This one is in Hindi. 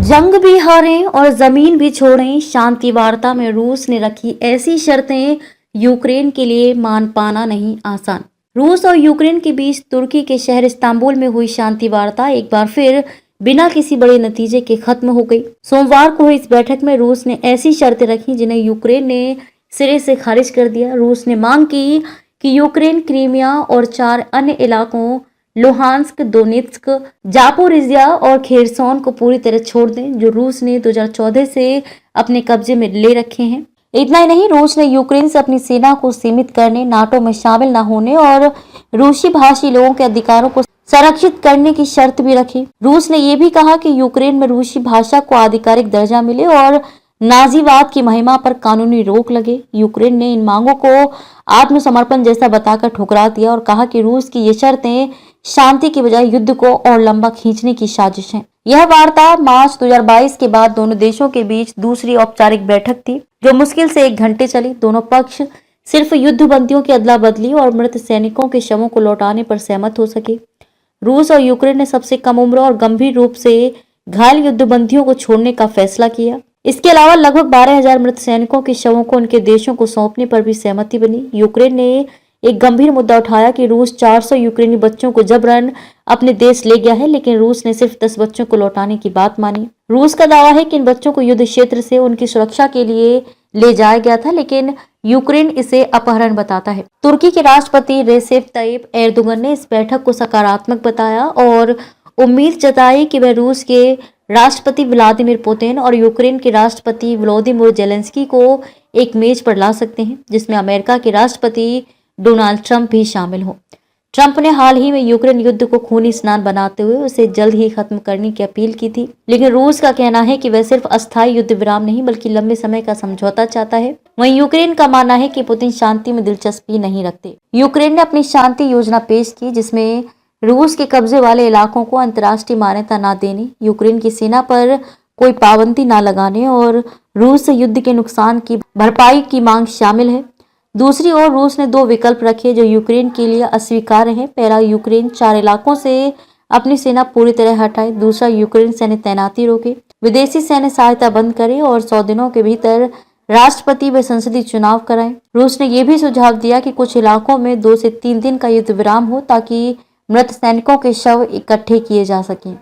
जंग भी हारें और जमीन भी छोड़ें, शांति वार्ता में रूस ने रखी ऐसी शर्तें, यूक्रेन के लिए मान पाना नहीं आसान। रूस और यूक्रेन के बीच तुर्की के शहर इस्तांबुल में हुई शांति वार्ता एक बार फिर बिना किसी बड़े नतीजे के खत्म हो गई। सोमवार को हुई इस बैठक में रूस ने ऐसी शर्तें रखी जिन्हें यूक्रेन ने सिरे से खारिज कर दिया। रूस ने मांग की कि यूक्रेन क्रीमिया और 4 अन्य इलाकों लुहांस्क, दोनेत्स्क, जापोरिजिया और खेरसोन को पूरी तरह छोड़ दें, जो रूस ने 2014 से अपने कब्जे में ले रखे हैं। इतना ही नहीं, रूस ने यूक्रेन से अपनी सेना को सीमित करने, नाटो में शामिल न होने और रूसी भाषी लोगों के अधिकारों को संरक्षित करने की शर्त भी रखी। रूस ने यह भी कहा कि यूक्रेन में रूसी भाषा को आधिकारिक दर्जा मिले और नाजीवाद की महिमा पर कानूनी रोक लगे। यूक्रेन ने इन मांगों को आत्मसमर्पण जैसा बताकर ठुकरा दिया और कहा कि रूस की ये शर्तें शांति की बजाय युद्ध को और लंबा खींचने की साजिश है। यह वार्ता मार्च 2022 के बाद दोनों देशों के बीच दूसरी औपचारिक बैठक थी, जो मुश्किल से 1 घंटे चली। दोनों पक्ष सिर्फ युद्ध बंदियों की अदला बदली और मृत सैनिकों के शवों को लौटाने पर सहमत हो सके। रूस और यूक्रेन ने सबसे कम उम्र और गंभीर रूप से घायल युद्धबंदियों को छोड़ने का फैसला किया। इसके अलावा लगभग 12,000 मृत सैनिकों के शवों को उनके देशों को सौंपने पर भी सहमति बनी। यूक्रेन ने एक गंभीर मुद्दा उठाया कि रूस 400 यूक्रेनी बच्चों को जबरन अपने देश ले गया है, लेकिन रूस ने सिर्फ 10 बच्चों को लौटाने की बात मानी। रूस का दावा है कि इन बच्चों को युद्ध क्षेत्र से उनकी सुरक्षा के लिए ले जाया गया था, लेकिन यूक्रेन इसे अपहरण बताता है। तुर्की के राष्ट्रपति रेसेप तय्यिप एर्दोगन ने इस बैठक को सकारात्मक बताया और उम्मीद जताई कि वह रूस के राष्ट्रपति व्लादिमीर पुतिन और यूक्रेन के राष्ट्रपति वोलोदिमीर जेलेंस्की को एक मेज पर ला सकते हैं, जिसमें अमेरिका के राष्ट्रपति डोनाल्ड ट्रंप भी शामिल हो। ट्रंप ने हाल ही में यूक्रेन युद्ध को खूनी स्नान बनाते हुए उसे जल्द ही खत्म करने की अपील की थी, लेकिन रूस का कहना है कि वह सिर्फ अस्थायी युद्ध विराम नहीं बल्कि लंबे समय का समझौता चाहता है। वहीं यूक्रेन का मानना है कि पुतिन शांति में दिलचस्पी नहीं रखते। यूक्रेन ने अपनी शांति योजना पेश की, जिसमें रूस के कब्जे वाले इलाकों को अंतर्राष्ट्रीय मान्यता न देने, यूक्रेन की सेना पर कोई पाबंदी न लगाने और रूस से युद्ध के नुकसान की भरपाई की मांग शामिल है। दूसरी ओर रूस ने 2 विकल्प रखे जो यूक्रेन के लिए अस्वीकार्य हैं। पहला, यूक्रेन 4 इलाकों से अपनी सेना पूरी तरह हटाए। दूसरा, यूक्रेन सैन्य तैनाती रोके, विदेशी सैन्य सहायता बंद करे और 100 दिनों के भीतर राष्ट्रपति व संसदीय चुनाव कराएं। रूस ने यह भी सुझाव दिया कि कुछ इलाकों में 2 से 3 दिन का युद्ध विराम हो, ताकि मृत सैनिकों के शव इकट्ठे किए जा सकें।